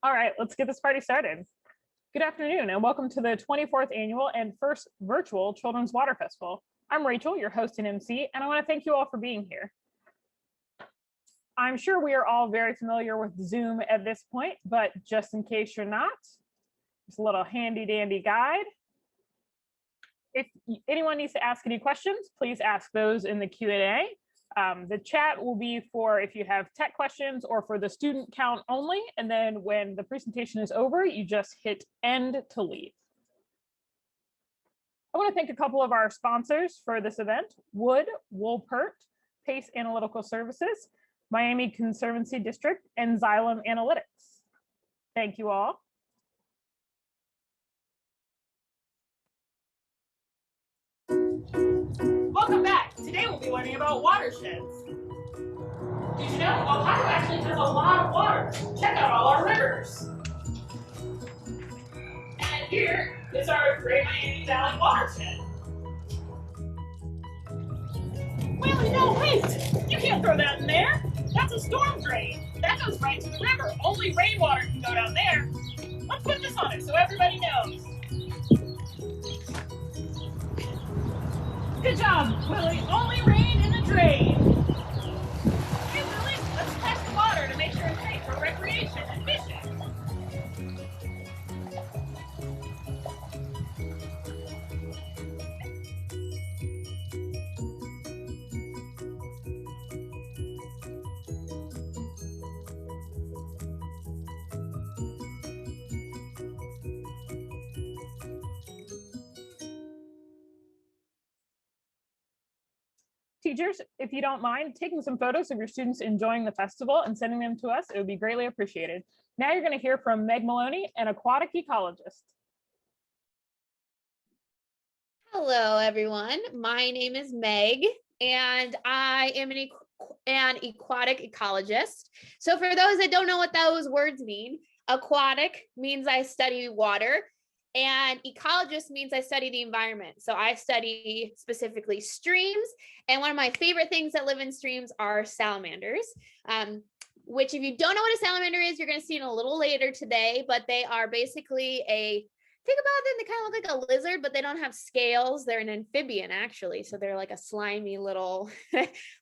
All right, let's get this party started. Good afternoon and welcome to the 24th annual and first virtual Children's Water Festival. I'm Rachel, your host and MC, and I want to thank you all for being here. I'm sure we are all very familiar with Zoom at this point, but just in case you're not, just a little handy dandy guide. If anyone needs to ask any questions, please ask those in the Q&A. The chat will be for if you have tech questions or for the student count only. And then when the presentation is over, you just hit end to leave. I want to thank a couple of our sponsors for this event: Wood, Woolpert, Pace Analytical Services, Miami Conservancy District, and Xylem Analytics. Thank you all. Welcome back. Today we'll be learning about watersheds. Did you know Ohio actually has a lot of water? Check out all our rivers. And here is our Great Miami Valley watershed. Willy, no, wait! You can't throw that in there. That's a storm drain. That goes right to the river. Only rainwater can go down there. Let's put this on it so everybody knows. Good job, Willy. Only rain in the drain. Hey, Willy, let's test the water to make sure it's safe for recreation and fishing. Teachers, if you don't mind taking some photos of your students enjoying the festival and sending them to us, it would be greatly appreciated. Now you're going to hear from Meg Maloney, an aquatic ecologist. Hello, everyone. My name is Meg, and I am an aquatic ecologist. So for those that don't know what those words mean, aquatic means I study water, and ecologist means I study the environment. So I study specifically streams, and one of my favorite things that live in streams are salamanders, which if you don't know what a salamander is, you're going to see it a little later today, but they are basically think about them, they kind of look like a lizard, but they don't have scales. They're an amphibian, actually. So they're like a slimy little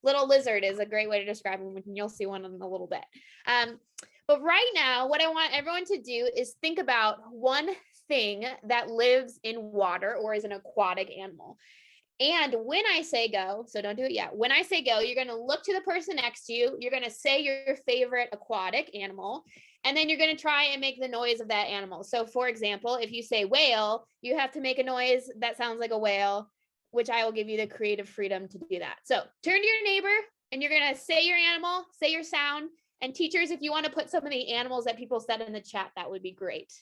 lizard is a great way to describe them, and you'll see one in a little bit. But right now, what I want everyone to do is think about one thing that lives in water or is an aquatic animal. And when I say go, so don't do it yet. When I say go, you're going to look to the person next to you. You're going to say your favorite aquatic animal, and then you're going to try and make the noise of that animal. So for example, if you say whale, you have to make a noise that sounds like a whale, which I will give you the creative freedom to do that. So turn to your neighbor and you're going to say your animal, say your sound. And teachers, if you want to put some of the animals that people said in the chat, that would be great.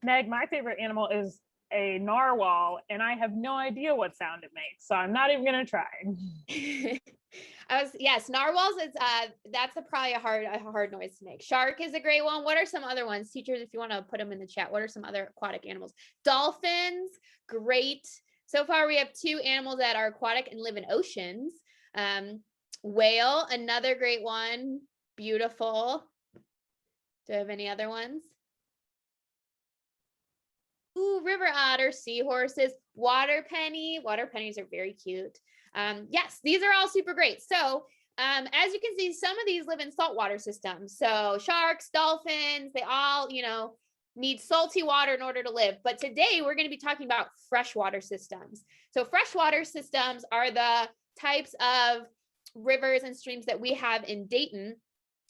Meg, my favorite animal is a narwhal, and I have no idea what sound it makes, so I'm not even going to try. Yes, narwhals is that's probably a hard noise to make. Shark is a great one. What are some other ones? Teachers, if you want to put them in the chat, what are some other aquatic animals? Dolphins, great. So far we have 2 animals that are aquatic and live in oceans. Whale, another great one. Beautiful. Do I have any other ones? Ooh, river otter, seahorses, water penny. Water pennies are very cute. Yes, these are all super great. So as you can see, some of these live in saltwater systems. So sharks, dolphins, they all, need salty water in order to live. But today we're going to be talking about freshwater systems. So freshwater systems are the types of rivers and streams that we have in Dayton.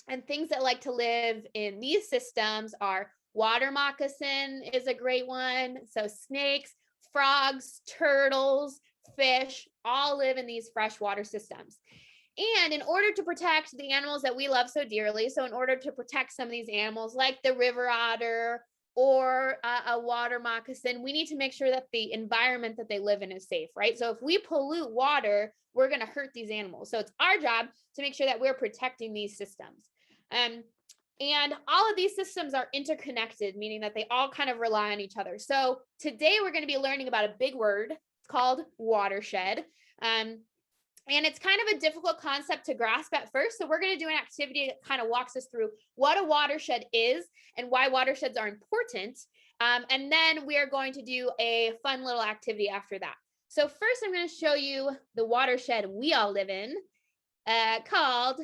And things that like to live in these systems are water moccasin is a great one. So snakes, frogs, turtles, fish, all live in these freshwater systems. And in order to protect the animals that we love so dearly, so in order to protect some of these animals like the river otter or a water moccasin, we need to make sure that the environment that they live in is safe, right? So if we pollute water, we're going to hurt these animals. So it's our job to make sure that we're protecting these systems. And all of these systems are interconnected, meaning that they all kind of rely on each other. So today we're going to be learning about a big word. It's called watershed. And it's kind of a difficult concept to grasp at first. So we're going to do an activity that kind of walks us through what a watershed is and why watersheds are important. And then we are going to do a fun little activity after that. So first I'm going to show you the watershed we all live in called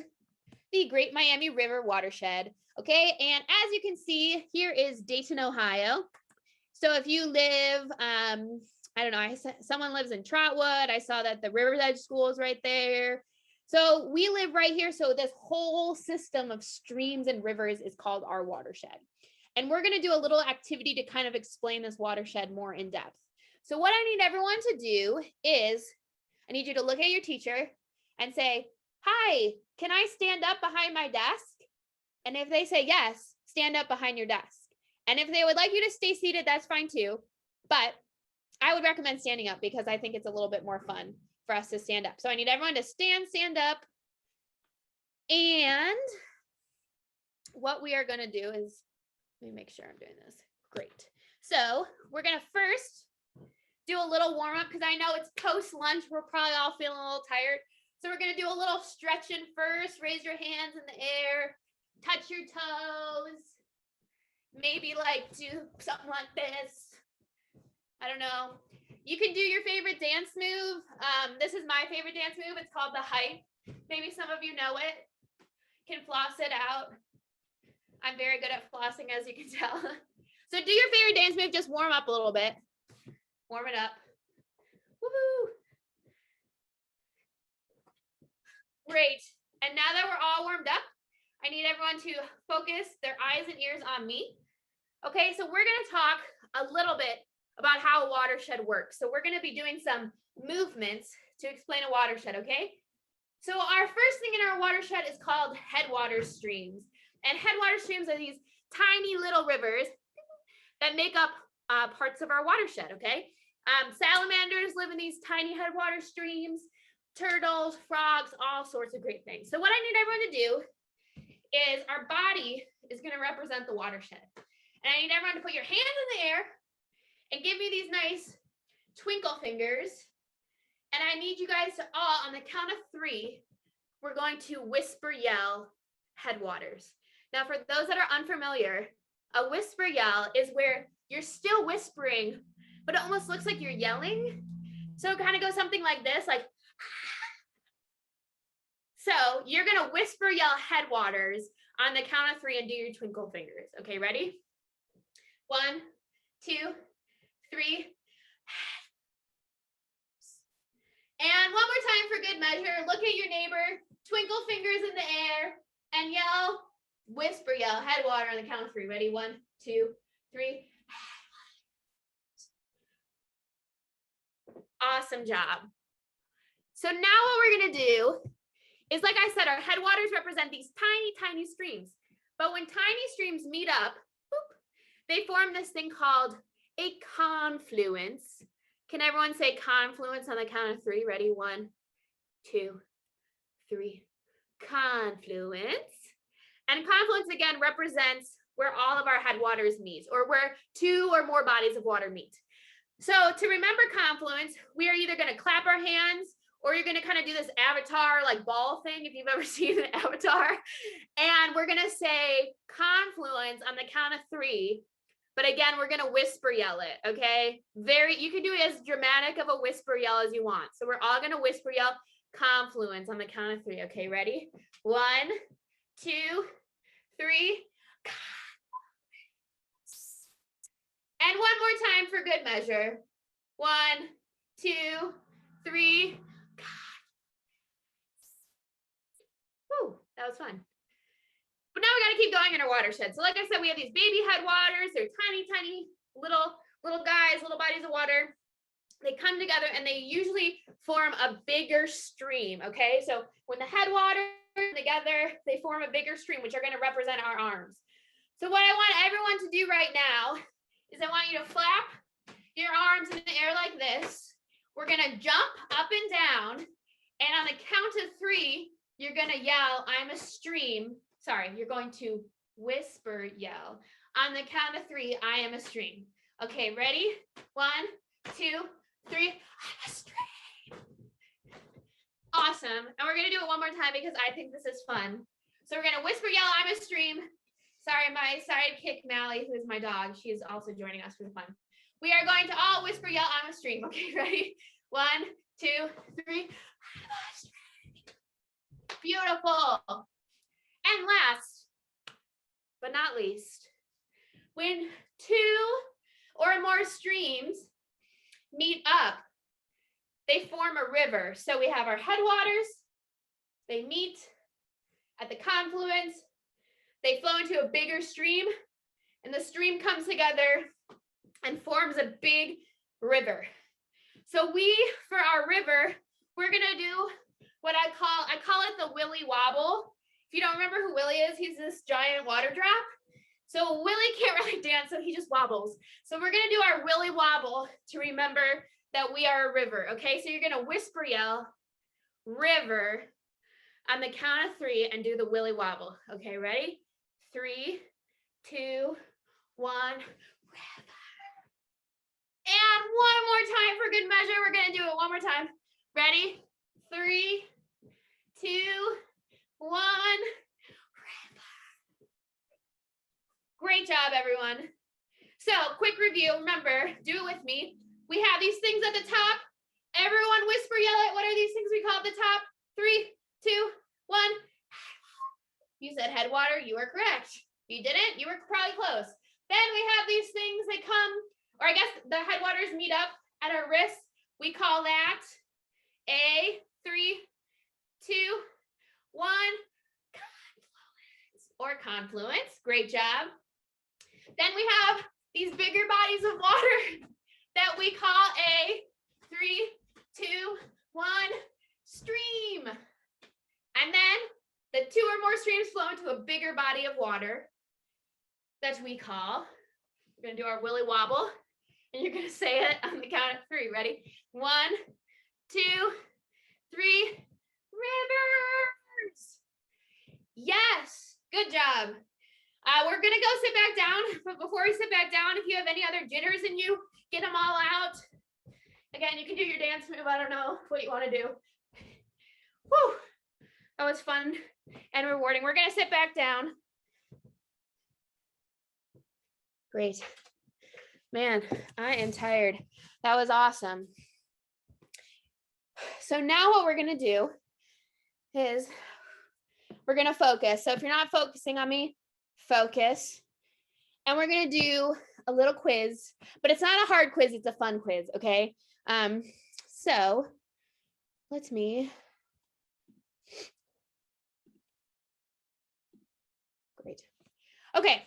the Great Miami River Watershed. Okay, and as you can see, here is Dayton, Ohio. So if you live, I don't know, someone lives in Trotwood. I saw that the River's Edge School is right there. So we live right here. So this whole system of streams and rivers is called our watershed. And we're going to do a little activity to kind of explain this watershed more in depth. So what I need everyone to do is, I need you to look at your teacher and say, hi, can I stand up behind my desk? And if they say yes, stand up behind your desk. And if they would like you to stay seated, that's fine too. But I would recommend standing up because I think it's a little bit more fun for us to stand up. So I need everyone to stand up. And what we are going to do is, let me make sure I'm doing this. Great. So we're going to first do a little warm up because I know it's post lunch. We're probably all feeling a little tired. So we're going to do a little stretching first. Raise your hands in the air. Touch your toes. Maybe like do something like this. I don't know. You can do your favorite dance move. This is my favorite dance move. It's called the hype. Maybe some of you know it. Can floss it out. I'm very good at flossing, as you can tell. So do your favorite dance move. Just warm up a little bit. Warm it up. Woohoo! Great. And now that we're all warmed up, I need everyone to focus their eyes and ears on me. Okay, so we're going to talk a little bit about how a watershed works. So we're going to be doing some movements to explain a watershed, okay? So our first thing in our watershed is called headwater streams. And headwater streams are these tiny little rivers that make up parts of our watershed, okay? Salamanders live in these tiny headwater streams, turtles, frogs, all sorts of great things. So what I need everyone to do is our body is going to represent the watershed. And I need everyone to put your hands in the air and give me these nice twinkle fingers. And I need you guys to all, on the count of 3, we're going to whisper yell headwaters. Now, for those that are unfamiliar, a whisper yell is where you're still whispering, but it almost looks like you're yelling. So it kind of goes something like this, like, so you're going to whisper yell headwaters on the count of 3 and do your twinkle fingers. Okay, ready? 1, 2, 3. And one more time for good measure. Look at your neighbor, twinkle fingers in the air, and yell, whisper yell headwater on the count of 3. Ready? 1, 2, 3. Awesome job. So now what we're going to do is, like I said, our headwaters represent these tiny, tiny streams. But when tiny streams meet up, boop, they form this thing called a confluence. Can everyone say confluence on the count of 3? Ready? 1, 2, 3. Confluence. And confluence, again, represents where all of our headwaters meet, or where 2 or more bodies of water meet. So to remember confluence, we are either going to clap our hands, or you're going to kind of do this avatar like ball thing, if you've ever seen an avatar. And we're going to say confluence on the count of 3. But again, we're going to whisper yell it, okay? You can do it as dramatic of a whisper yell as you want. So we're all going to whisper yell confluence on the count of 3. Okay, ready? 1, 2, 3. And one more time for good measure. 1, 2, 3. Woo, that was fun. But now we got to keep going in our watershed. So like I said, we have these baby headwaters. They're tiny, tiny little guys, little bodies of water. They come together and they usually form a bigger stream, okay? So when the headwaters come together, they form a bigger stream, which are going to represent our arms. So what I want everyone to do right now is I want you to flap your arms in the air like this. We're going to jump up and down. And on the count of 3, you're going to yell, I'm a stream. Sorry, you're going to whisper yell. On the count of 3, I am a stream. Okay, ready? 1, 2, 3. I'm a stream. Awesome. awesome. And we're gonna do it one more time because I think this is fun. So we're gonna whisper, yell, I'm a stream. Sorry, my sidekick Mally, who is my dog, she is also joining us for the fun. We are going to all whisper, yell, I'm a stream. Okay, ready? 1, 2, 3. I'm a stream. Beautiful. And last, but not least, when 2 or more streams meet up, they form a river. So we have our headwaters, they meet at the confluence, they flow into a bigger stream, and the stream comes together and forms a big river. So for our river, we're gonna do what I call it the Willy Wobble. If you don't remember who Willy is, he's this giant water drop. So Willy can't really dance, so he just wobbles. So we're gonna do our Willy Wobble to remember that we are a river, okay? So you're gonna whisper yell, river, on the count of 3 and do the Willy Wobble. Okay, ready? 3, 2, 1, river. And one more time for good measure. We're gonna do it one more time. Ready? 3, 2, 1, river. Great job, everyone. So quick review, remember, do it with me. We have these things at the top. Everyone whisper, yell it. What are these things we call at the top? 3, 2, 1. You said headwater, you are correct. You didn't, you were probably close. Then we have these things that come, or I guess the headwaters meet up at our wrists. We call that a 3, 2, 1, confluence or confluence. Great job. Then we have these bigger bodies of water that we call a 3, 2, 1 stream. And then the 2 or more streams flow into a bigger body of water that we call, we're gonna do our Willy Wobble, and you're gonna say it on the count of 3. Ready? 1, 2, 3, rivers. Yes, good job. We're gonna go sit back down, but before we sit back down, if you have any other jitters in you, get them all out. Again, you can do your dance move. I don't know what you want to do. Whew, that was fun and rewarding. We're gonna sit back down. Great. Man, I am tired. That was awesome. So now what we're gonna do is we're gonna focus. So if you're not focusing on me, focus. And we're gonna do a little quiz, but it's not a hard quiz, it's a fun quiz, okay? So let me, great. Okay,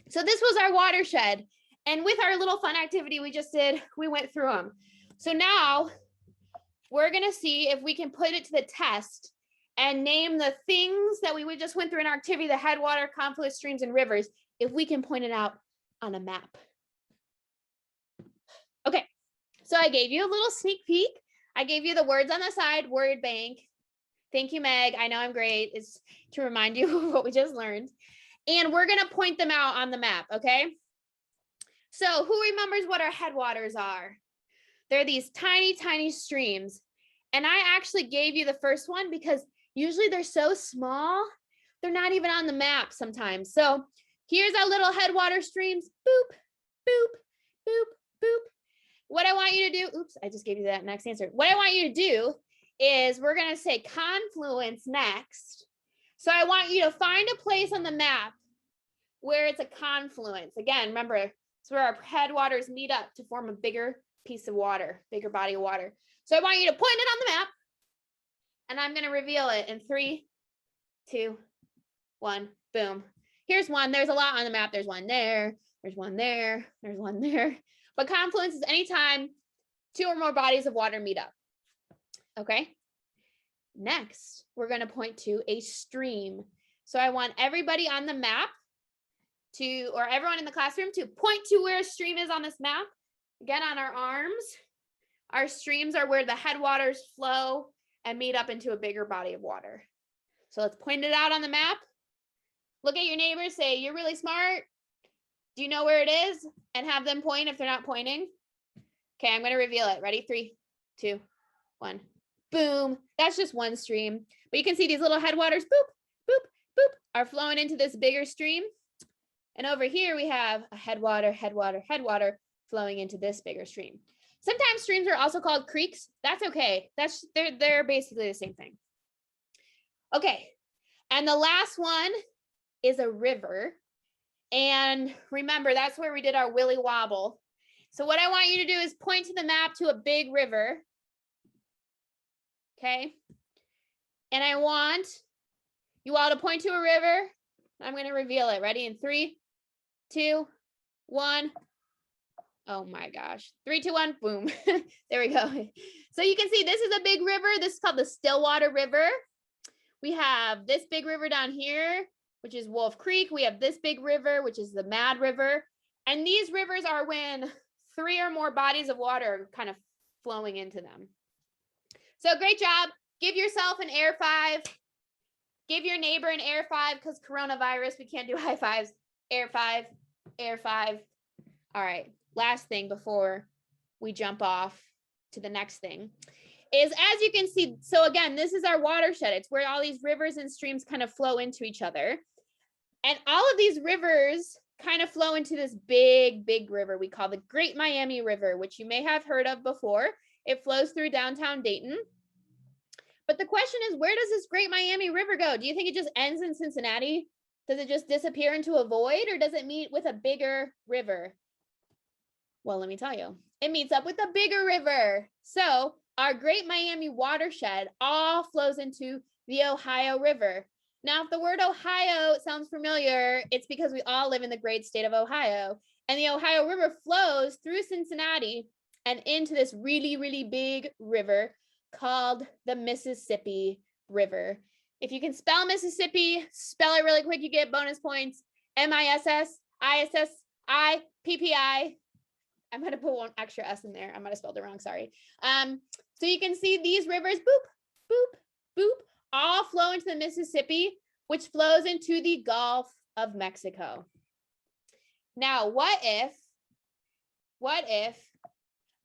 so this was our watershed. And with our little fun activity we just did, we went through them. So now we're gonna see if we can put it to the test and name the things that we just went through in our activity, the headwater, confluence, streams, and rivers, if we can point it out on a map. Okay, so I gave you a little sneak peek. I gave you the words on the side, word bank. Thank you, Meg. I know I'm great. It's to remind you of what we just learned. And we're gonna point them out on the map, okay? So who remembers what our headwaters are? They're these tiny, tiny streams. And I actually gave you the first one because usually they're so small, they're not even on the map sometimes. So here's our little headwater streams. Boop, boop, boop, boop. What I want you to do, oops, I just gave you that next answer. What I want you to do is we're gonna say confluence next. So I want you to find a place on the map where it's a confluence. Again, remember, it's where our headwaters meet up to form a bigger piece of water, bigger body of water. So I want you to point it on the map, and I'm gonna reveal it in 3, 2, 1, boom. Here's one. There's a lot on the map. There's one there, there's one there, there's one there. But confluence is anytime 2 or more bodies of water meet up. Okay. Next, we're going to point to a stream. So I want everybody on the map to, or everyone in the classroom to point to where a stream is on this map. Again, on our arms, our streams are where the headwaters flow and meet up into a bigger body of water. So let's point it out on the map. Look at your neighbors, say, you're really smart. Do you know where it is? And have them point if they're not pointing. Okay, I'm going to reveal it. Ready? 3, 2, 1. boom. That's just one stream. But you can see these little headwaters, boop, boop, boop, are flowing into this bigger stream. And over here we have a headwater, headwater, headwater flowing into this bigger stream. Sometimes streams are also called creeks. That's okay. They're basically the same thing. Okay, and the last one is a river. And remember, that's where we did our Willy Wobble. So what I want you to do is point to the map to a big river. Okay. And I want you all to point to a river. I'm going to reveal it. Ready? In 3, 2, 1. Oh my gosh. 3, 2, 1. Boom. There we go. So you can see this is a big river. This is called the Stillwater River. We have this big river down here, which is Wolf Creek. We have this big river, which is the Mad River. And these rivers are when 3 or more bodies of water are kind of flowing into them. So great job. Give yourself an air 5. Give your neighbor an air 5 because coronavirus, we can't do high fives. Air 5, air 5. All right. Last thing before we jump off to the next thing is, as you can see, so again, this is our watershed. It's where all these rivers and streams kind of flow into each other. And all of these rivers kind of flow into this big, big river we call the Great Miami River, which you may have heard of before. It flows through downtown Dayton. But the question is, where does this Great Miami River go? Do you think it just ends in Cincinnati? Does it just disappear into a void, or does it meet with a bigger river? Well, let me tell you, it meets up with a bigger river. So our Great Miami Watershed all flows into the Ohio River. Now, if the word Ohio sounds familiar, it's because we all live in the great state of Ohio. And the Ohio River flows through Cincinnati and into this really, really big river called the Mississippi River. If you can spell Mississippi, spell it really quick, you get bonus points. M-I-S-S-I-S-S-I-P-P-I. I'm going to put one extra S in there. I might have spelled it wrong, sorry. So you can see these rivers, boop, boop, boop, all flow into the Mississippi, which flows into the Gulf of Mexico. Now, what if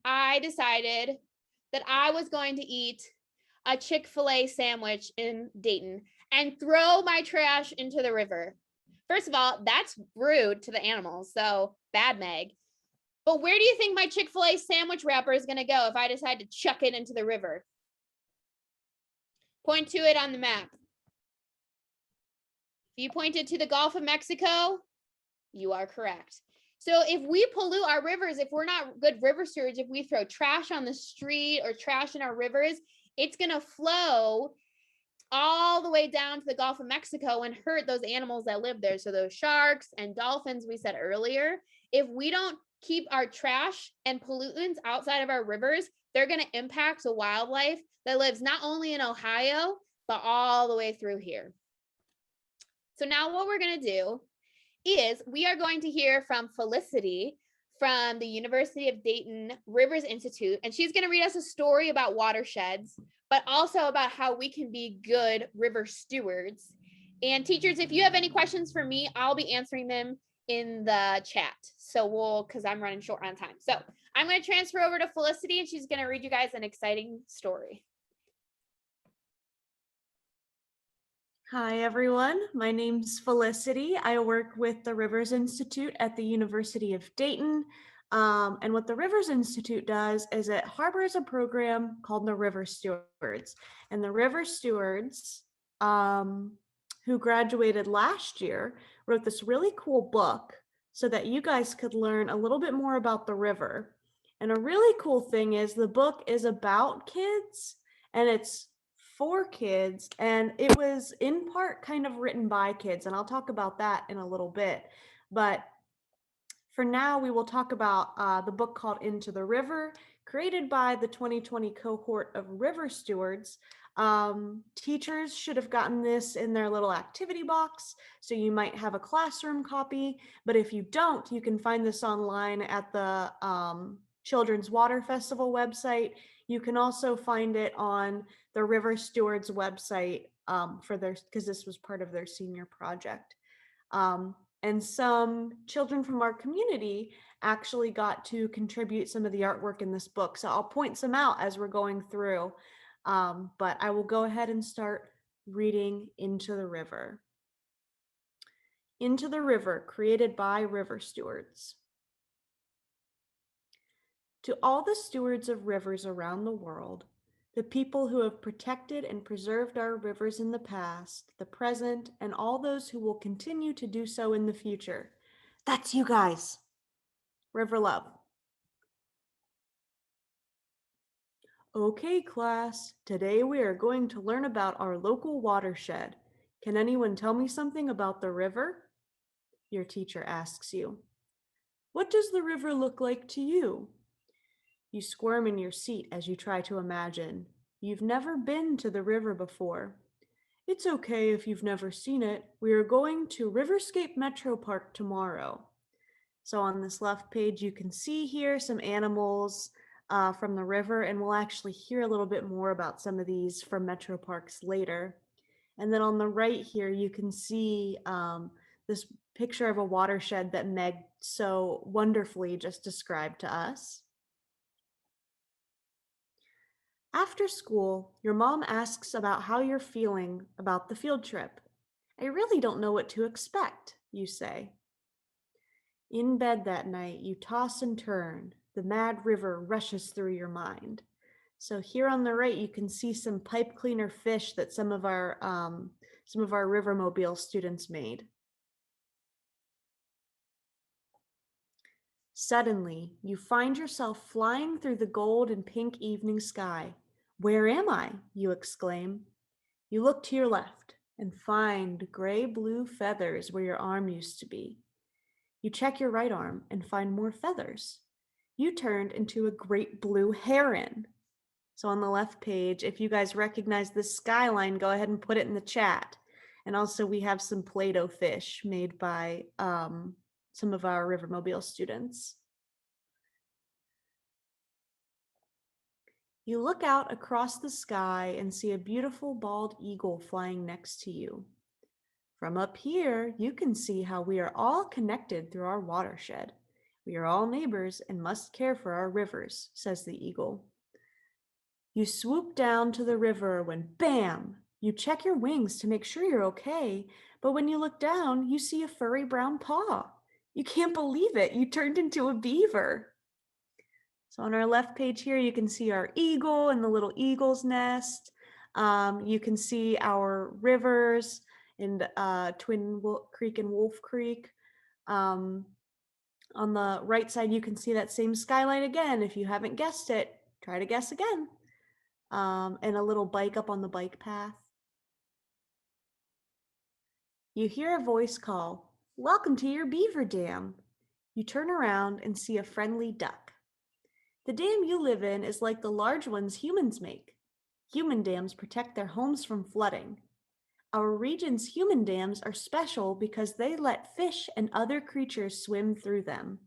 I decided that I was going to eat a Chick-fil-A sandwich in Dayton and throw my trash into the river? First of all, that's rude to the animals, so bad, Meg. But where do you think my Chick-fil-A sandwich wrapper is going to go if I decide to chuck it into the river? Point to it on the map. If you pointed to the Gulf of Mexico, you are correct. So if we pollute our rivers, if we're not good river stewards, if we throw trash on the street or trash in our rivers, it's going to flow all the way down to the Gulf of Mexico and hurt those animals that live there. So those sharks and dolphins we said earlier, if we don't keep our trash and pollutants outside of our rivers, they're going to impact the wildlife that lives not only in Ohio, but all the way through here. So now what we're going to do is we are going to hear from Felicity from the University of Dayton Rivers Institute, and she's going to read us a story about watersheds, but also about how we can be good river stewards. And teachers, if you have any questions for me, I'll be answering them in the chat. So because I'm running short on time. So I'm going to transfer over to Felicity, and she's going to read you guys an exciting story. Hi, everyone. My name's Felicity. I work with the Rivers Institute at the University of Dayton. And what the Rivers Institute does is it harbors a program called the River Stewards. And the River Stewards, who graduated last year, wrote this really cool book so that you guys could learn a little bit more about the river. And a really cool thing is the book is about kids, and it's for kids, and it was in part kind of written by kids, and I'll talk about that in a little bit. But for now, we will talk about the book called Into the River, created by the 2020 cohort of River Stewards. Teachers should have gotten this in their little activity box, so you might have a classroom copy, but if you don't, you can find this online at the Children's Water Festival website. You can also find it on the River Stewards website because this was part of their senior project. And some children from our community actually got to contribute some of the artwork in this book. So I'll point some out as we're going through. But I will go ahead and start reading Into the River. Into the River, created by river stewards. To all the stewards of rivers around the world, the people who have protected and preserved our rivers in the past, the present, and all those who will continue to do so in the future. That's you guys. River love. Okay, class, today we are going to learn about our local watershed. Can anyone tell me something about the river? Your teacher asks you. What does the river look like to you? You squirm in your seat as you try to imagine. You've never been to the river before. It's okay if you've never seen it. We are going to Riverscape Metro Park tomorrow. So on this left page, you can see here some animals from the river, and we'll actually hear a little bit more about some of these from Metro Parks later. And then on the right here, you can see this picture of a watershed that Meg so wonderfully just described to us. After school, your mom asks about how you're feeling about the field trip. I really don't know what to expect, you say. In bed that night, you toss and turn. The mad river rushes through your mind. So here on the right, you can see some pipe cleaner fish that some of our Rivermobile students made. Suddenly, you find yourself flying through the gold and pink evening sky. Where am I? You exclaim. You look to your left and find gray-blue feathers where your arm used to be. You check your right arm and find more feathers. You turned into a great blue heron. So on the left page, if you guys recognize this skyline, go ahead and put it in the chat. And also we have some Play-Doh fish made by some of our Rivermobile students. You look out across the sky and see a beautiful bald eagle flying next to you. From up here, you can see how we are all connected through our watershed. We are all neighbors and must care for our rivers, says the eagle. You swoop down to the river when, bam, you check your wings to make sure you're okay, but when you look down, you see a furry brown paw. You can't believe it, you turned into a beaver. So on our left page here, you can see our eagle and the little eagle's nest. You can see our rivers in Twin Creek and Wolf Creek. On the right side, you can see that same skyline again. If you haven't guessed it, try to guess again. And a little bike up on the bike path. You hear a voice call, "Welcome to your beaver dam." You turn around and see a friendly duck. The dam you live in is like the large ones humans make. Human dams protect their homes from flooding. Our region's human dams are special because they let fish and other creatures swim through them.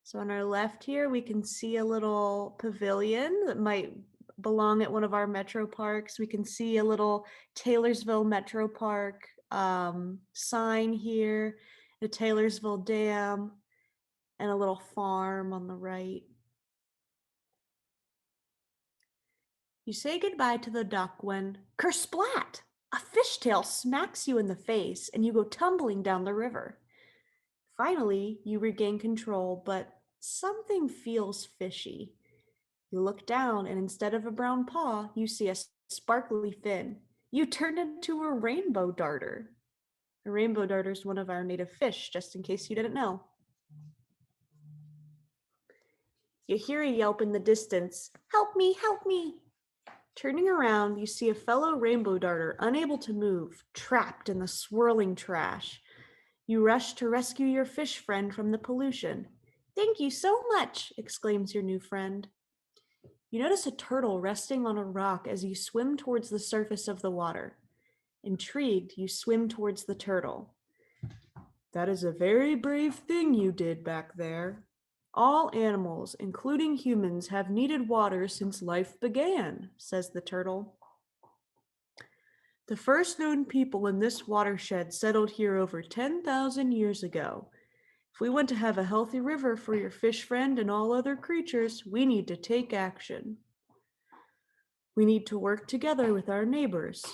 So on our left here, we can see a little pavilion that might belong at one of our metro parks. We can see a little Taylorsville Metro Park sign here, the Taylorsville Dam, and a little farm on the right. You say goodbye to the duck when, kersplat! A fishtail smacks you in the face and you go tumbling down the river. Finally, you regain control, but something feels fishy. You look down and instead of a brown paw, you see a sparkly fin. You turned into a rainbow darter. A rainbow darter is one of our native fish, just in case you didn't know. You hear a yelp in the distance, "Help me, help me!" Turning around, you see a fellow rainbow darter, unable to move, trapped in the swirling trash. You rush to rescue your fish friend from the pollution. "Thank you so much," exclaims your new friend. You notice a turtle resting on a rock as you swim towards the surface of the water. Intrigued, you swim towards the turtle. "That is a very brave thing you did back there. All animals, including humans, have needed water since life began," says the turtle. "The first known people in this watershed settled here over 10,000 years ago. If we want to have a healthy river for your fish friend and all other creatures, we need to take action." We need to work together with our neighbors.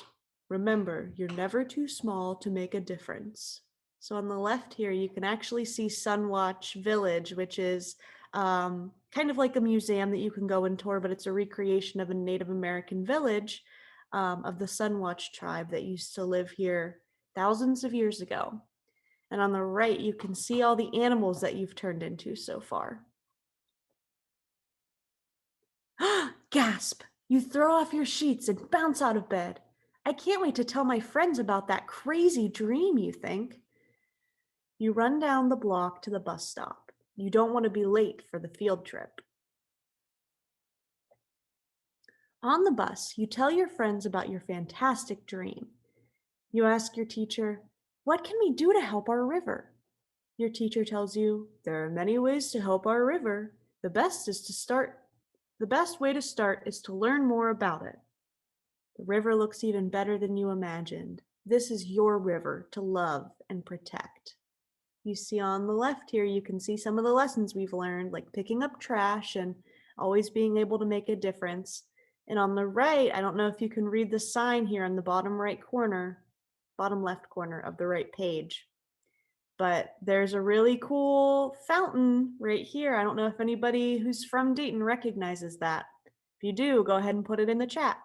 Remember, you're never too small to make a difference. So on the left here, you can actually see Sunwatch Village, which is kind of like a museum that you can go and tour, but it's a recreation of a Native American village of the Sunwatch tribe that used to live here thousands of years ago. And on the right, you can see all the animals that you've turned into so far. Gasp! You throw off your sheets and bounce out of bed. I can't wait to tell my friends about that crazy dream, you think. You run down the block to the bus stop. You don't want to be late for the field trip. On the bus, you tell your friends about your fantastic dream. You ask your teacher, "What can we do to help our river?" Your teacher tells you, "There are many ways to help our river. The best way to start is to learn more about it." The river looks even better than you imagined. This is your river to love and protect. You see on the left here, you can see some of the lessons we've learned, like picking up trash and always being able to make a difference. And on the right, I don't know if you can read the sign here on the bottom left corner of the right page, but there's a really cool fountain right here. I don't know if anybody who's from Dayton recognizes that. If you do, go ahead and put it in the chat.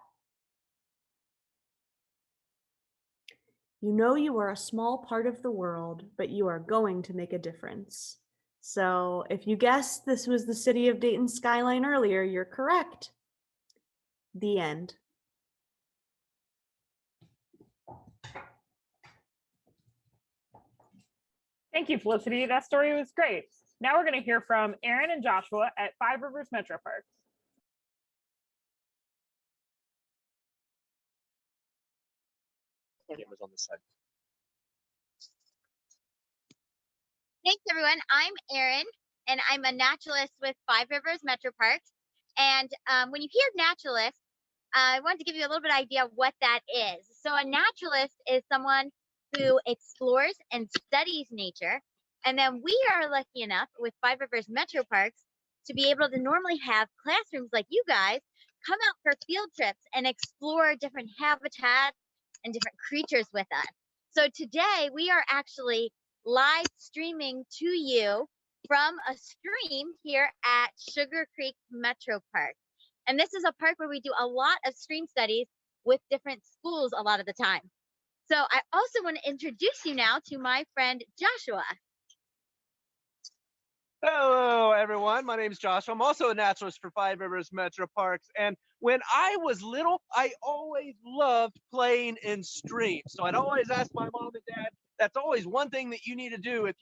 You know you are a small part of the world, but you are going to make a difference. So if you guessed this was the city of Dayton skyline earlier, you're correct. The end. Thank you, Felicity. That story was great. Now we're going to hear from Aaron and Joshua at Five Rivers MetroParks. Cameras on this side. Thanks, everyone. I'm Erin, and I'm a naturalist with Five Rivers MetroParks. And when you hear naturalist, I wanted to give you a little bit of idea of what that is. So a naturalist is someone who explores and studies nature. And then we are lucky enough with Five Rivers MetroParks to be able to normally have classrooms like you guys come out for field trips and explore different habitats and different creatures with us. So today we are actually live streaming to you from a stream here at Sugar Creek Metro Park. And this is a park where we do a lot of stream studies with different schools a lot of the time. So I also want to introduce you now to my friend Joshua. Hello, everyone. My name is Joshua. I'm also a naturalist for Five Rivers MetroParks. And when I was little, I always loved playing in streams. So I'd always ask my mom and dad, that's always one thing that you need to do if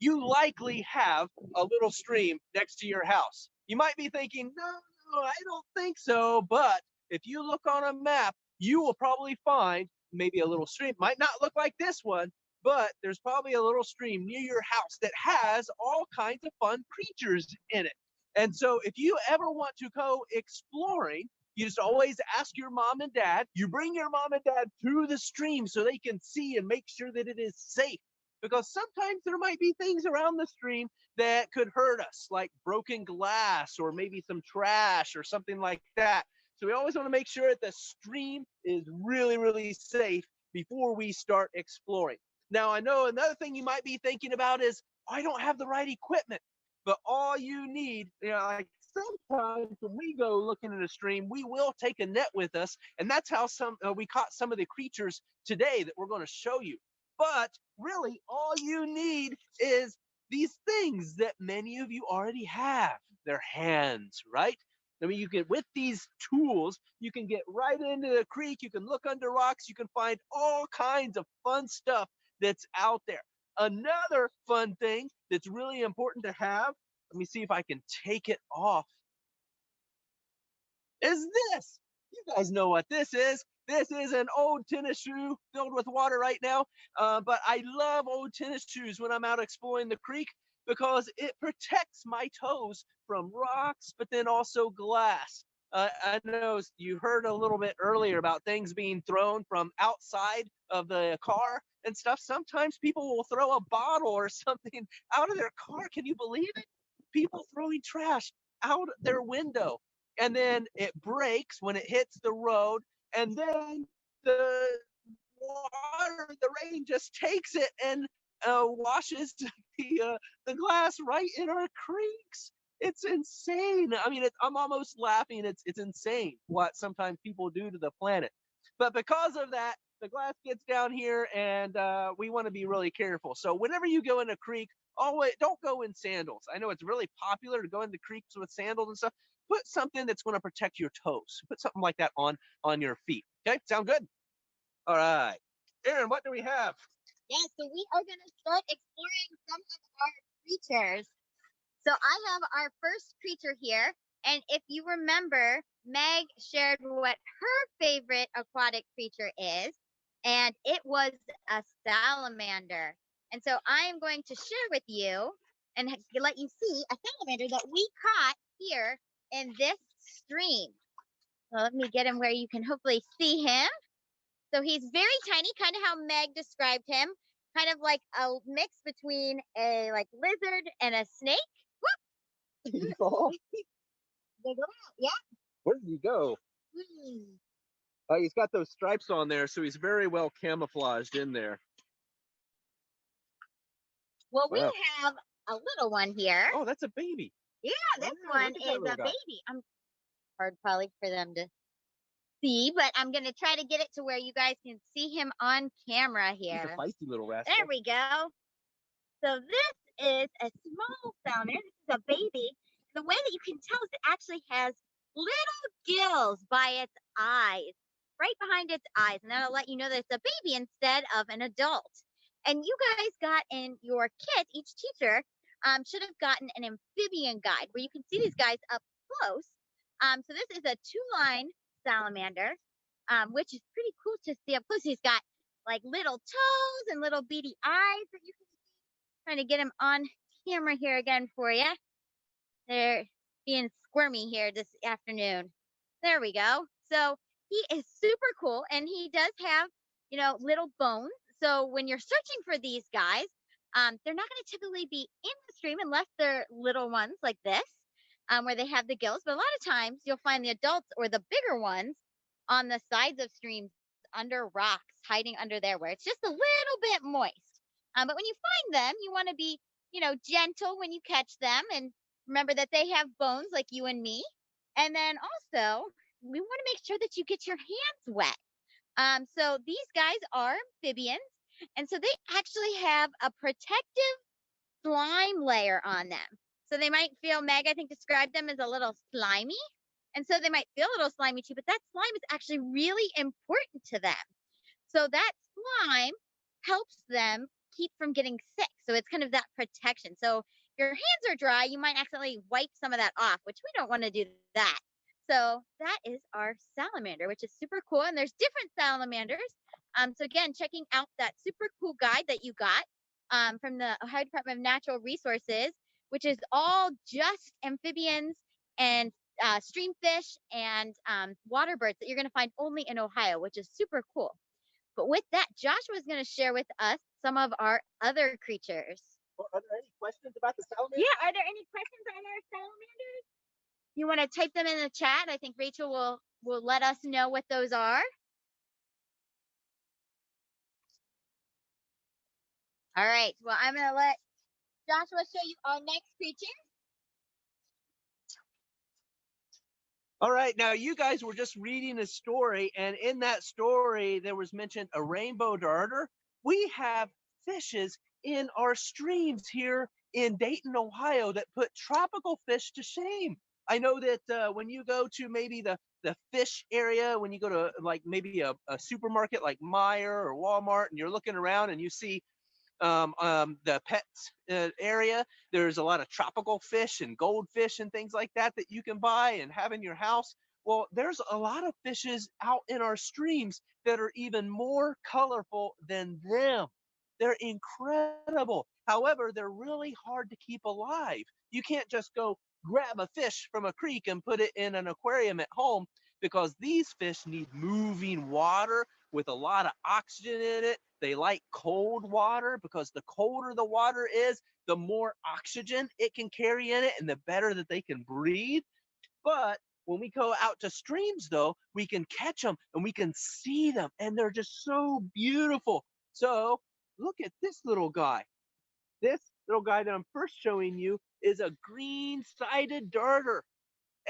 you likely have a little stream next to your house. You might be thinking, no, I don't think so. But if you look on a map, you will probably find maybe a little stream. Might not look like this one, but there's probably a little stream near your house that has all kinds of fun creatures in it. And so if you ever want to go exploring, you just always ask your mom and dad. You bring your mom and dad to the stream so they can see and make sure that it is safe. Because sometimes there might be things around the stream that could hurt us, like broken glass or maybe some trash or something like that. So we always want to make sure that the stream is really, really safe before we start exploring. Now, I know another thing you might be thinking about is, I don't have the right equipment. But all you need, like sometimes when we go looking at a stream, we will take a net with us. And that's how we caught some of the creatures today that we're going to show you. But really, all you need is these things that many of you already have. They're hands, right? I mean, you can, with these tools, you can get right into the creek. You can look under rocks. You can find all kinds of fun stuff that's out there. Another fun thing that's really important to have, let me see if I can take it off, is this. You guys know what this is. This is an old tennis shoe filled with water right now. But I love old tennis shoes when I'm out exploring the creek because it protects my toes from rocks, but then also glass. I know you heard a little bit earlier about things being thrown from outside of the car and stuff. Sometimes people will throw a bottle or something out of their car. Can you believe it? People throwing trash out their window. and then it breaks when it hits the road, and then the water, the rain just takes it and washes the glass right in our creeks. It's insane. I mean, I'm almost laughing. It's insane what sometimes people do to the planet. But because of that, the glass gets down here, and we want to be really careful. So whenever you go in a creek, always don't go in sandals. I know it's really popular to go into creeks with sandals and stuff. Put something that's going to protect your toes. Put something like that on your feet. Okay, sound good? All right, Aaron, what do we have? Yeah, so we are going to start exploring some of our creatures. So I have our first creature here. And if you remember, Meg shared what her favorite aquatic creature is, and it was a salamander. And so I am going to share with you and let you see a salamander that we caught here in this stream. So let me get him where you can hopefully see him. So he's very tiny, kind of how Meg described him, kind of like a mix between a like lizard and a snake. Oh, They go out, yeah. where did he go? He's got those stripes on there, so he's very well camouflaged in there. Well, Wow. we have a little one here. Oh, that's a baby. Yeah, this Wow, one look at is that a little guy. baby. I'm hard probably for them to see, but I'm gonna try to get it to where you guys can see him on camera He's here. a feisty little rascal. There we go. So this is a small salamander. This is a baby. The way that you can tell is it actually has little gills by its eyes, right behind its eyes, and that'll let you know that it's a baby instead of an adult. And you guys got in your kit, each teacher should have gotten an amphibian guide where you can see these guys up close. So this is a two-line salamander, which is pretty cool to see up close. He's got like little toes and little beady eyes that you can see. Trying to get him on camera here again for you. They're being squirmy here this afternoon. There we go. So he is super cool, and he does have, little bones. So when you're searching for these guys, they're not going to typically be in the stream unless they're little ones like this, where they have the gills. But a lot of times you'll find the adults or the bigger ones on the sides of streams under rocks, hiding under there where it's just a little bit moist. But when you find them, you want to be, gentle when you catch them, and remember that they have bones like you and me. And then also, we want to make sure that you get your hands wet. So these guys are amphibians, and so they actually have a protective slime layer on them. So they might feel, Meg, I think, described them as a little slimy. And so they might feel a little slimy too, but that slime is actually really important to them. So that slime helps them keep from getting sick. So it's kind of that protection. So if your hands are dry, you might accidentally wipe some of that off, which we don't want to do that. So that is our salamander, which is super cool. And there's different salamanders. So again, checking out that super cool guide that you got from the Ohio Department of Natural Resources, which is all just amphibians and stream fish and water birds that you're going to find only in Ohio, which is super cool. But with that, Joshua is going to share with us some of our other creatures. Well, are there any questions about the salamander? Yeah, are there any questions on our salamanders? You want to type them in the chat? I think Rachel will let us know what those are. All right, well, I'm going to let Joshua show you our next creature. All right, now you guys were just reading a story, and in that story, there was mentioned a rainbow darter. We have fishes in our streams here in Dayton, Ohio, that put tropical fish to shame. I know that when you go to maybe the fish area, when you go to like maybe a supermarket like Meijer or Walmart, and you're looking around and you see the pets area, there's a lot of tropical fish and goldfish and things like that you can buy and have in your house. Well, there's a lot of fishes out in our streams that are even more colorful than them. They're incredible. However, they're really hard to keep alive. You can't just go grab a fish from a creek and put it in an aquarium at home, because these fish need moving water with a lot of oxygen in it. They like cold water because the colder the water is, the more oxygen it can carry in it and the better that they can breathe. But When we go out to streams, though, we can catch them and we can see them, and they're just so beautiful. So look at this little guy. This little guy that I'm first showing you is a green-sided darter.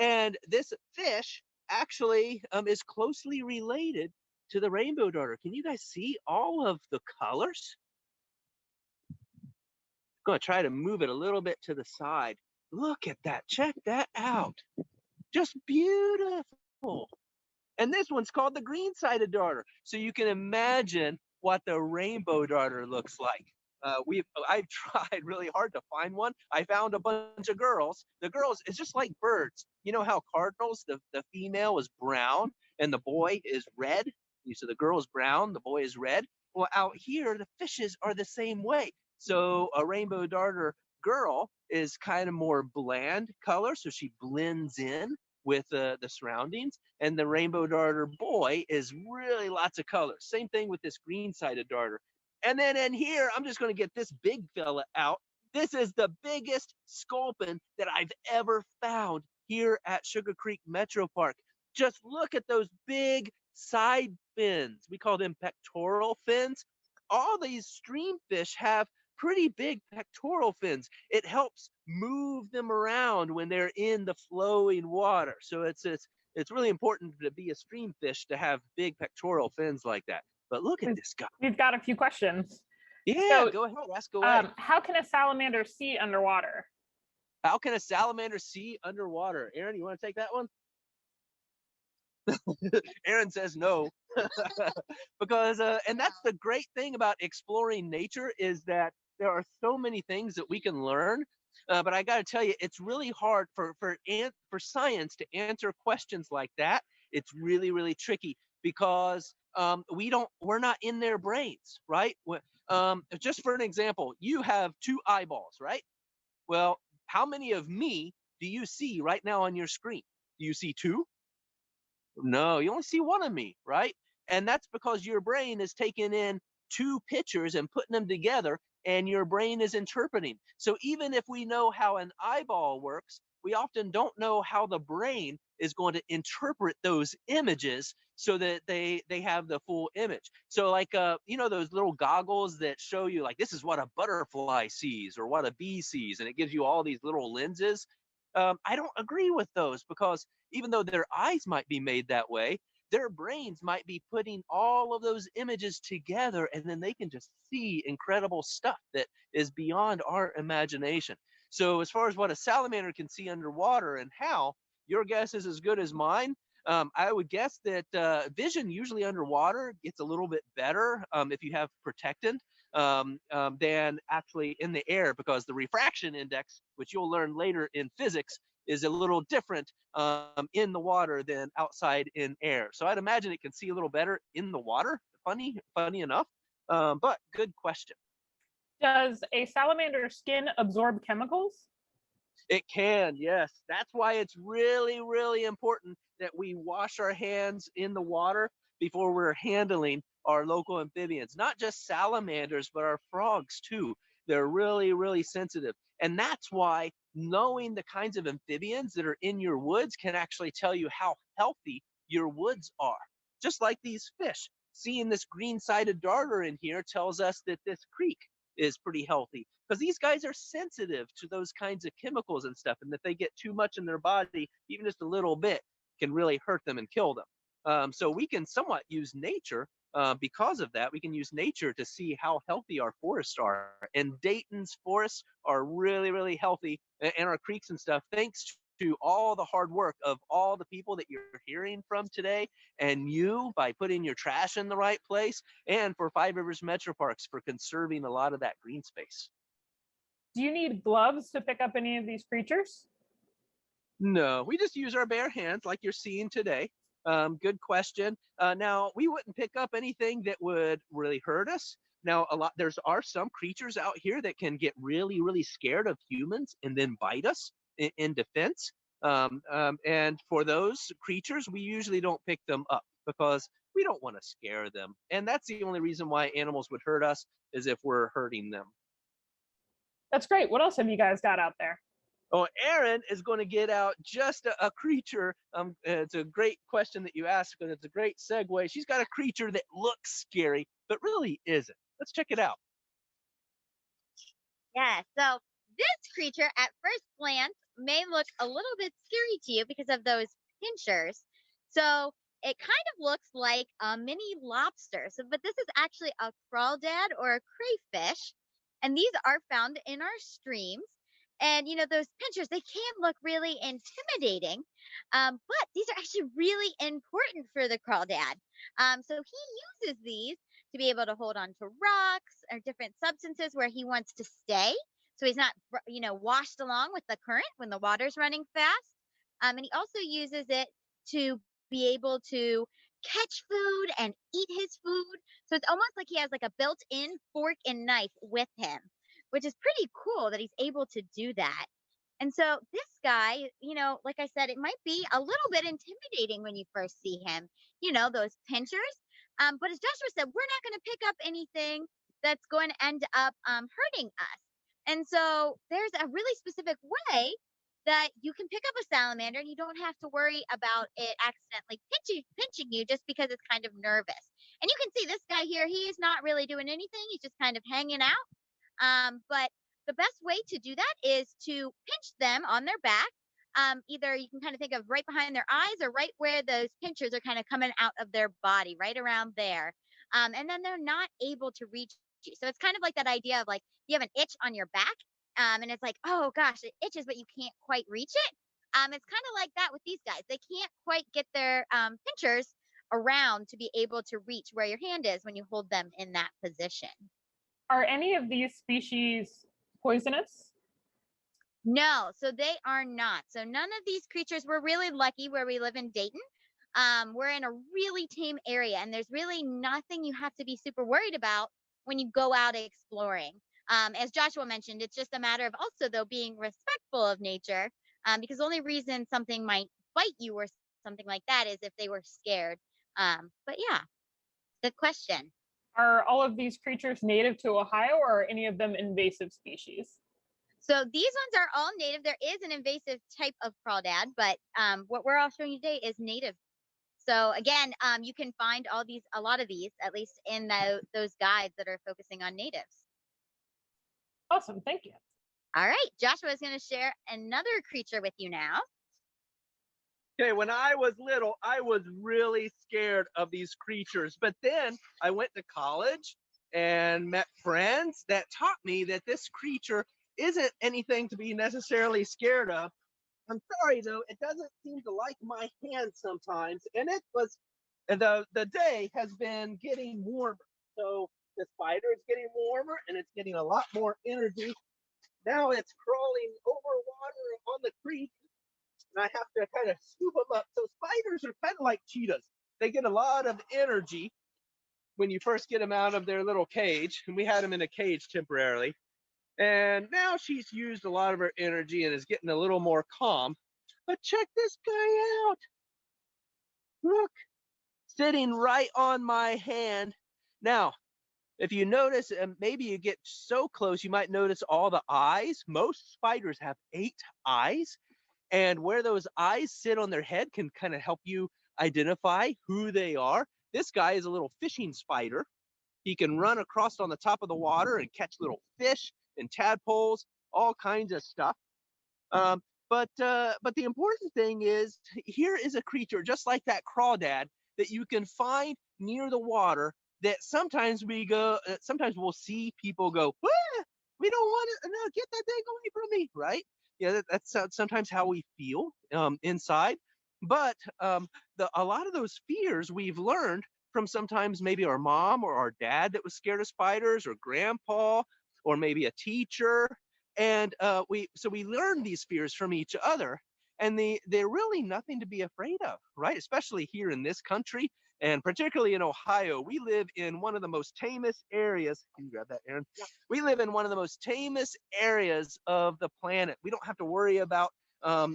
And this fish actually is closely related to the rainbow darter. Can you guys see all of the colors? I'm going to try to move it a little bit to the side. Look at that. Check that out. Just beautiful. And this one's called the green-sided darter. So you can imagine what the rainbow darter looks like. I've tried really hard to find one. I found a bunch of girls. The girls, it's just like birds. You know how cardinals, the female is brown and the boy is red? So the girl is brown, the boy is red. Well, out here, the fishes are the same way. So a rainbow darter girl is kind of more bland color, so she blends in with the surroundings. And the rainbow darter boy is really lots of colors. Same thing with this green-sided darter. And then in here, I'm just going to get this big fella out. This is the biggest sculpin that I've ever found here at Sugar Creek Metro Park. Just look at those big side fins. We call them pectoral fins. All these stream fish have pretty big pectoral fins. It helps move them around when they're in the flowing water. So it's really important to be a stream fish to have big pectoral fins like that. But look at this guy. We've got a few questions. Yeah, So, go ahead, ask away. How can a salamander see underwater? How can a salamander see underwater? Aaron, you want to take that one? Aaron says no. Because, and that's the great thing about exploring nature is that there are so many things that we can learn. But I got to tell you, it's really hard for science to answer questions like that. It's really, really tricky because we're not in their brains, right? Just for an example, you have 2 eyeballs, right? Well, how many of me do you see right now on your screen? Do you see 2? No, you only see 1 of me, right? And that's because your brain is taking in 2 pictures and putting them together, and your brain is interpreting. So even if we know how an eyeball works, we often don't know how the brain is going to interpret those images so that they have the full image. So like, those little goggles that show you like, this is what a butterfly sees or what a bee sees, and it gives you all these little lenses. I don't agree with those because even though their eyes might be made that way, their brains might be putting all of those images together, and then they can just see incredible stuff that is beyond our imagination. So as far as what a salamander can see underwater and how, your guess is as good as mine. I would guess that vision usually underwater gets a little bit better if you have protectant than actually in the air, because the refraction index, which you'll learn later in physics, is a little different in the water than outside in air. So I'd imagine it can see a little better in the water. Funny enough, but good question. Does a salamander's skin absorb chemicals? It can, yes. That's why it's really, really important that we wash our hands in the water before we're handling our local amphibians. Not just salamanders, but our frogs too. They're really, really sensitive. And that's why knowing the kinds of amphibians that are in your woods can actually tell you how healthy your woods are. Just like these fish. Seeing this green-sided darter in here tells us that this creek is pretty healthy, because these guys are sensitive to those kinds of chemicals and stuff, and if they get too much in their body, even just a little bit, can really hurt them and kill them. So we can somewhat use nature because of that. We can use nature to see how healthy our forests are, and Dayton's forests are really, really healthy, and our creeks and stuff, thanks to all the hard work of all the people that you're hearing from today, and you by putting your trash in the right place, and for Five Rivers MetroParks for conserving a lot of that green space. Do you need gloves to pick up any of these creatures? No, we just use our bare hands like you're seeing today. Good question. Now, we wouldn't pick up anything that would really hurt us. Now, there are some creatures out here that can get really, really scared of humans and then bite us in defense. And for those creatures, we usually don't pick them up because we don't want to scare them. And that's the only reason why animals would hurt us, is if we're hurting them. That's great. What else have you guys got out there? Oh, Aaron is going to get out just a creature. It's a great question that you asked, but it's a great segue. She's got a creature that looks scary, but really isn't. Let's check it out. Yeah, so this creature at first glance may look a little bit scary to you because of those pinchers. So it kind of looks like a mini lobster. So, but this is actually a crawdad or a crayfish, and these are found in our streams. And those pinchers, they can look really intimidating, but these are actually really important for the crawdad. So he uses these to be able to hold on to rocks or different substances where he wants to stay. So he's not, washed along with the current when the water's running fast. And he also uses it to be able to catch food and eat his food. So it's almost like he has like a built-in fork and knife with him, which is pretty cool that he's able to do that. And so this guy, like I said, it might be a little bit intimidating when you first see him, those pinchers. But as Joshua said, we're not going to pick up anything that's going to end up hurting us. And so there's a really specific way that you can pick up a salamander and you don't have to worry about it accidentally pinching you just because it's kind of nervous. And you can see this guy here, he's not really doing anything. He's just kind of hanging out. But the best way to do that is to pinch them on their back. Either you can kind of think of right behind their eyes or right where those pinchers are kind of coming out of their body, right around there. And then they're not able to reach you. So it's kind of like that idea of like you have an itch on your back, and it's like, oh gosh, it itches, but you can't quite reach it. It's kind of like that with these guys. They can't quite get their pinchers around to be able to reach where your hand is when you hold them in that position. Are any of these species poisonous? No, so they are not. So none of these creatures, we're really lucky where we live in Dayton. We're in a really tame area, and there's really nothing you have to be super worried about when you go out exploring. As Joshua mentioned, it's just a matter of also, though, being respectful of nature, because the only reason something might bite you or something like that is if they were scared. But yeah, good question. Are all of these creatures native to Ohio, or are any of them invasive species? So these ones are all native. There is an invasive type of crawdad, but what we're all showing you today is native. So again, you can find a lot of these, at least in those guides that are focusing on natives. Awesome, thank you. All right, Joshua is going to share another creature with you now. Okay, when I was little, I was really scared of these creatures. But then I went to college and met friends that taught me that this creature isn't anything to be necessarily scared of. I'm sorry, though, it doesn't seem to like my hand sometimes. And the day has been getting warmer. So the spider is getting warmer and it's getting a lot more energy. Now it's crawling over water on the creek. And I have to kind of scoop them up. So spiders are kind of like cheetahs. They get a lot of energy when you first get them out of their little cage. And we had them in a cage temporarily. And now she's used a lot of her energy and is getting a little more calm. But check this guy out. Look, sitting right on my hand. Now, if you notice, maybe you get so close, you might notice all the eyes. Most spiders have 8 eyes. And where those eyes sit on their head can kind of help you identify who they are. This guy is a little fishing spider. He can run across on the top of the water and catch little fish and tadpoles, all kinds of stuff. But the important thing is, here is a creature just like that crawdad that you can find near the water that sometimes we'll see people go, ah, we don't want to, no, get that thing away from me, right? Yeah, that's sometimes how we feel inside. But a lot of those fears we've learned from sometimes maybe our mom or our dad that was scared of spiders, or grandpa, or maybe a teacher. And we learn these fears from each other, and they're really nothing to be afraid of, right? Especially here in this country, and particularly in Ohio. We live in one of the most tamest areas. Can you grab that, Aaron? Yeah. We live in one of the most tamest areas of the planet. We don't have to worry about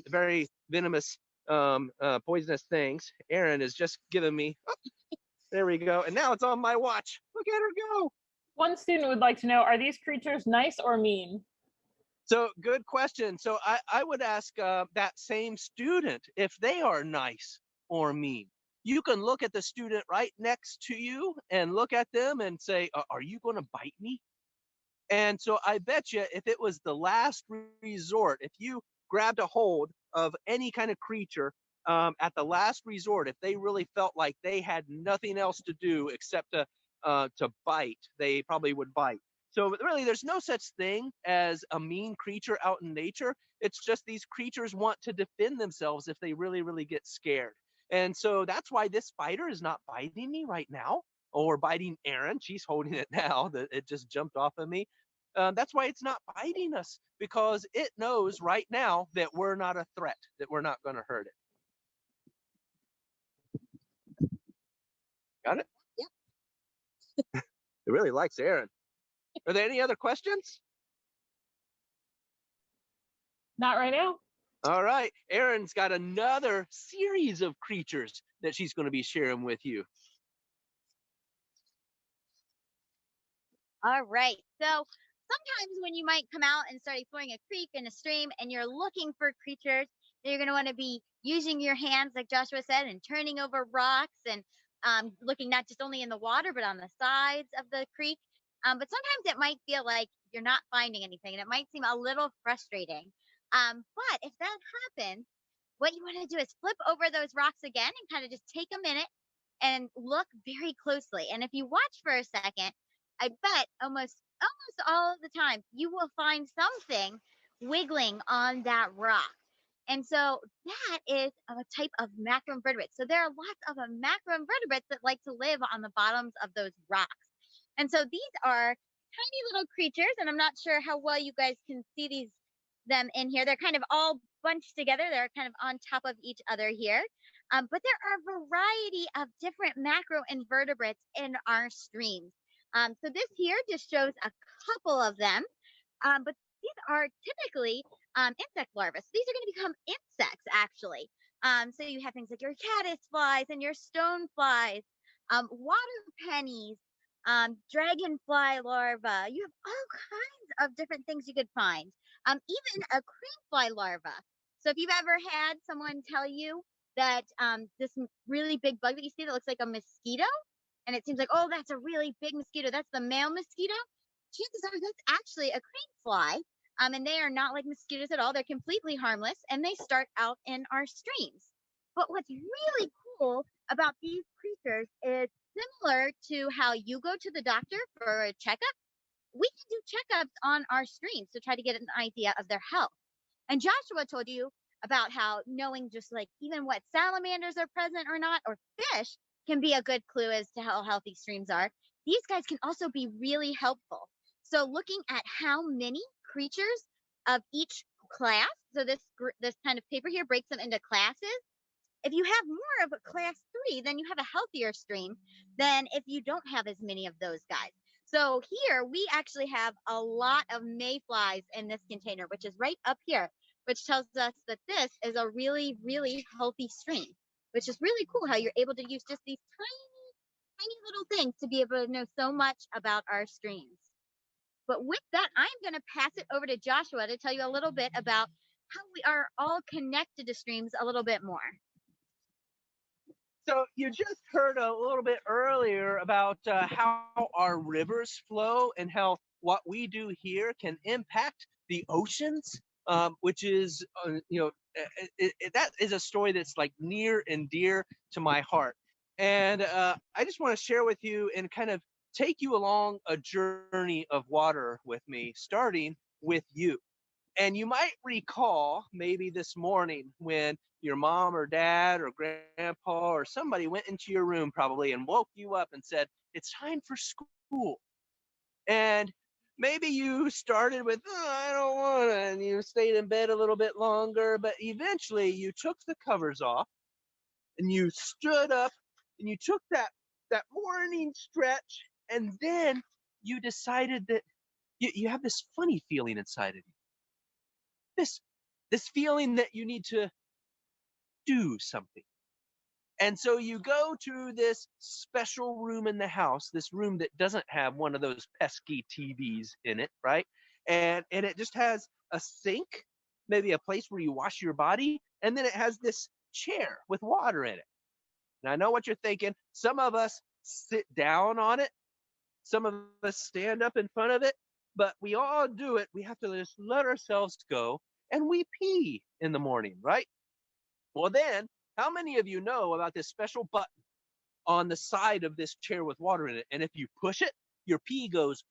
very venomous, poisonous things. Aaron has just given me, oh, there we go. And now it's on my watch. Look at her go. One student would like to know, are these creatures nice or mean? So good question. So I would ask that same student if they are nice or mean. You can look at the student right next to you and look at them and say, are you going to bite me? And so I bet you if it was the last resort, if you grabbed a hold of any kind of creature at the last resort, if they really felt like they had nothing else to do except to bite, they probably would bite. So really, there's no such thing as a mean creature out in nature. It's just these creatures want to defend themselves if they really, really get scared. And so that's why this spider is not biting me right now or biting Erin. She's holding it now that it just jumped off of me. That's why it's not biting us, because it knows right now that we're not a threat, that we're not going to hurt it. Got it? Yeah. It really likes Erin. Are there any other questions? Not right now. All right. Erin's got another series of creatures that she's going to be sharing with you. All right. So sometimes when you might come out and start exploring a creek and a stream and you're looking for creatures, you're going to want to be using your hands, like Joshua said, and turning over rocks and looking not just only in the water, but on the sides of the creek. But sometimes it might feel like you're not finding anything and it might seem a little frustrating. But if that happens, what you want to do is flip over those rocks again and kind of just take a minute and look very closely. And if you watch for a second, I bet almost all of the time you will find something wiggling on that rock. And so that is a type of macroinvertebrates. So there are lots of macroinvertebrates that like to live on the bottoms of those rocks. And so these are tiny little creatures, and I'm not sure how well you guys can see them in here. They're kind of all bunched together. They're kind of on top of each other here. But there are a variety of different macroinvertebrates in our streams. So this here just shows a couple of them, but these are typically insect larvae. So these are going to become insects, actually. So you have things like your caddis flies and your stone flies, water pennies, dragonfly larvae. You have all kinds of different things you could find, even a creamfly larva. So if you've ever had someone tell you that this really big bug that you see that looks like a mosquito, and it seems like, oh, that's a really big mosquito, that's the male mosquito, chances are that's actually a crane fly. And they are not like mosquitoes at all. They're completely harmless, and they start out in our streams. But what's really cool about these creatures is similar to how you go to the doctor for a checkup. We can do checkups on our streams to try to get an idea of their health. And Joshua told you about how knowing just like even what salamanders are present or not, or fish, can be a good clue as to how healthy streams are. These guys can also be really helpful. So looking at how many creatures of each class, so this kind of paper here breaks them into classes. If you have more of a class 3, then you have a healthier stream than if you don't have as many of those guys. So here we actually have a lot of mayflies in this container, which is right up here, which tells us that this is a really, really healthy stream, which is really cool how you're able to use just these tiny little things to be able to know so much about our streams. But with that, I'm going to pass it over to Joshua to tell you a little bit about how we are all connected to streams a little bit more. So you just heard a little bit earlier about how our rivers flow and how what we do here can impact the oceans, which is, that is a story that's like near and dear to my heart. And I just want to share with you and kind of take you along a journey of water with me, starting with you. And you might recall maybe this morning when your mom or dad or grandpa or somebody went into your room probably and woke you up and said, it's time for school. And maybe you started with, I don't want to, and you stayed in bed a little bit longer, but eventually you took the covers off and you stood up and you took that morning stretch, and then you decided that you have this funny feeling inside of you. This feeling that you need to do something. And so you go to this special room in the house, this room that doesn't have one of those pesky TVs in it, right? and it just has a sink, maybe a place where you wash your body, and then it has this chair with water in it. Now I know what you're thinking. Some of us sit down on it, some of us stand up in front of it, but we all do it. We have to just let ourselves go, and we pee in the morning, right? Well, then, how many of you know about this special button on the side of this chair with water in it? And if you push it, your pee goes,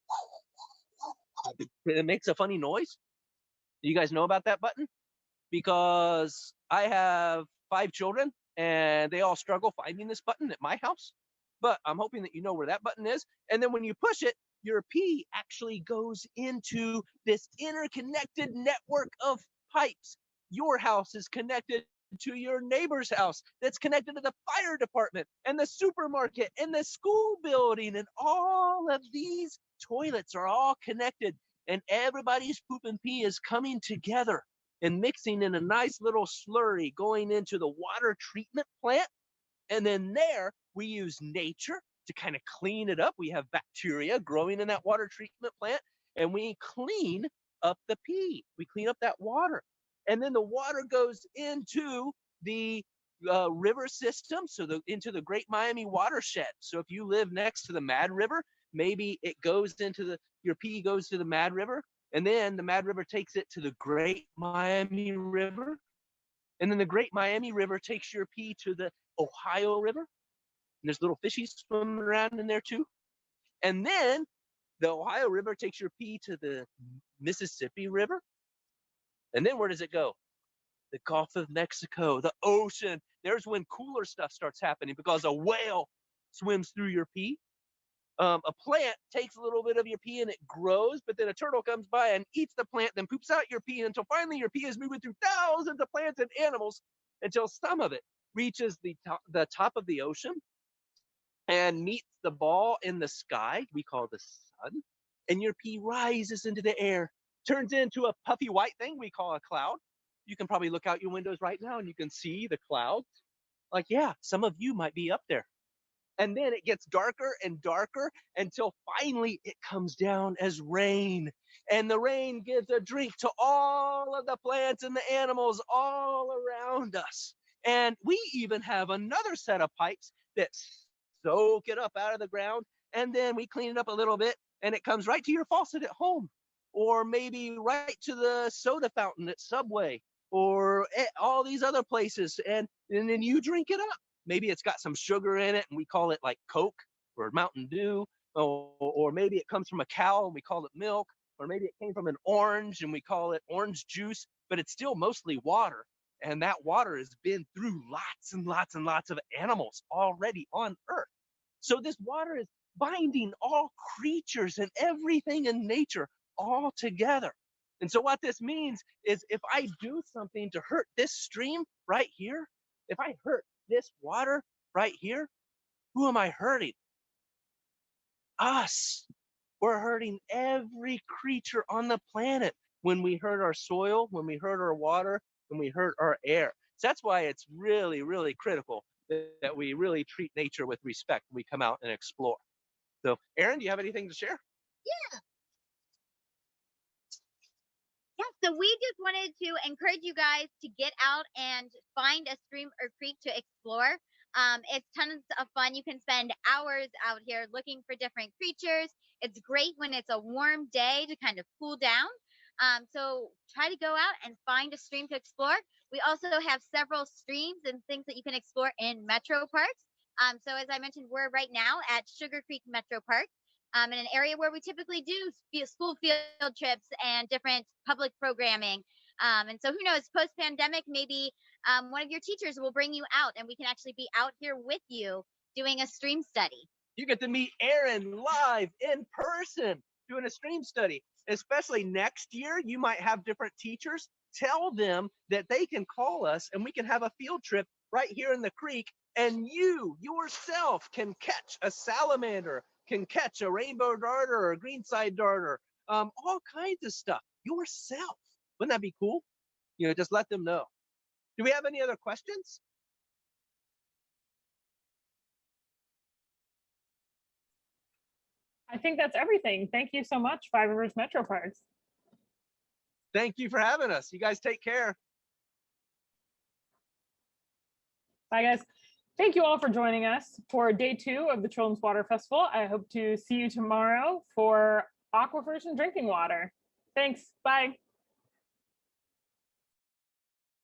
it makes a funny noise. Do you guys know about that button? Because I have 5 children and they all struggle finding this button at my house. But I'm hoping that you know where that button is. And then when you push it, your pee actually goes into this interconnected network of pipes. Your house is connected to your neighbor's house, that's connected to the fire department and the supermarket and the school building, and all of these toilets are all connected, and everybody's poop and pee is coming together and mixing in a nice little slurry going into the water treatment plant. And then there we use nature to kind of clean it up. We have bacteria growing in that water treatment plant, and we clean up the pee. We clean up that water. And then the water goes into the river system, so into the Great Miami Watershed. So if you live next to the Mad River, maybe it goes into your pee goes to the Mad River, and then the Mad River takes it to the Great Miami River, and then the Great Miami River takes your pee to the Ohio River, and there's little fishies swimming around in there too. And then the Ohio River takes your pee to the Mississippi River. And then where does it go? The Gulf of Mexico, the ocean. There's when cooler stuff starts happening because a whale swims through your pee. A plant takes a little bit of your pee and it grows, but then a turtle comes by and eats the plant, then poops out your pee until finally your pee is moving through thousands of plants and animals until some of it reaches the top of the ocean and meets the ball in the sky we call the sun, and your pee rises into the air, turns into a puffy white thing we call a cloud. You can probably look out your windows right now and you can see the clouds. Like, yeah, some of you might be up there. And then it gets darker and darker until finally it comes down as rain. And the rain gives a drink to all of the plants and the animals all around us. And we even have another set of pipes that soak it up out of the ground. And then we clean it up a little bit and it comes right to your faucet at home, or maybe right to the soda fountain at Subway, or at all these other places. And then you drink it up. Maybe it's got some sugar in it and we call it like Coke or Mountain Dew, or maybe it comes from a cow and we call it milk, or maybe it came from an orange and we call it orange juice, but it's still mostly water. And that water has been through lots and lots and lots of animals already on Earth. So this water is binding all creatures and everything in nature all together. And so what this means is if I do something to hurt this stream right here, if I hurt this water right here, who am I hurting? Us. We're hurting every creature on the planet when we hurt our soil, when we hurt our water, when we hurt our air. So that's why it's really, really critical that we really treat nature with respect when we come out and explore. So, Erin, do you have anything to share? Yeah, so we just wanted to encourage you guys to get out and find a stream or creek to explore. It's tons of fun. You can spend hours out here looking for different creatures. It's great when it's a warm day to kind of cool down. So try to go out and find a stream to explore. We also have several streams and things that you can explore in Metro Parks. So as I mentioned, we're right now at Sugar Creek Metro Park. In an area where we typically do school field trips and different public programming. And so who knows, post-pandemic, maybe one of your teachers will bring you out and we can actually be out here with you doing a stream study. You get to meet Erin live in person doing a stream study. Especially next year, you might have different teachers. Tell them that they can call us and we can have a field trip right here in the creek, and you yourself can catch a salamander, can catch a rainbow darter or a greenside darter, all kinds of stuff yourself. Wouldn't that be cool? You know, just let them know. Do we have any other questions? I think that's everything. Thank you so much, Five Rivers MetroParks. Thank you for having us. You guys take care. Bye, guys. Thank you all for joining us for day 2 of the Children's Water Festival. I hope to see you tomorrow for aquifers and drinking water. Thanks. Bye.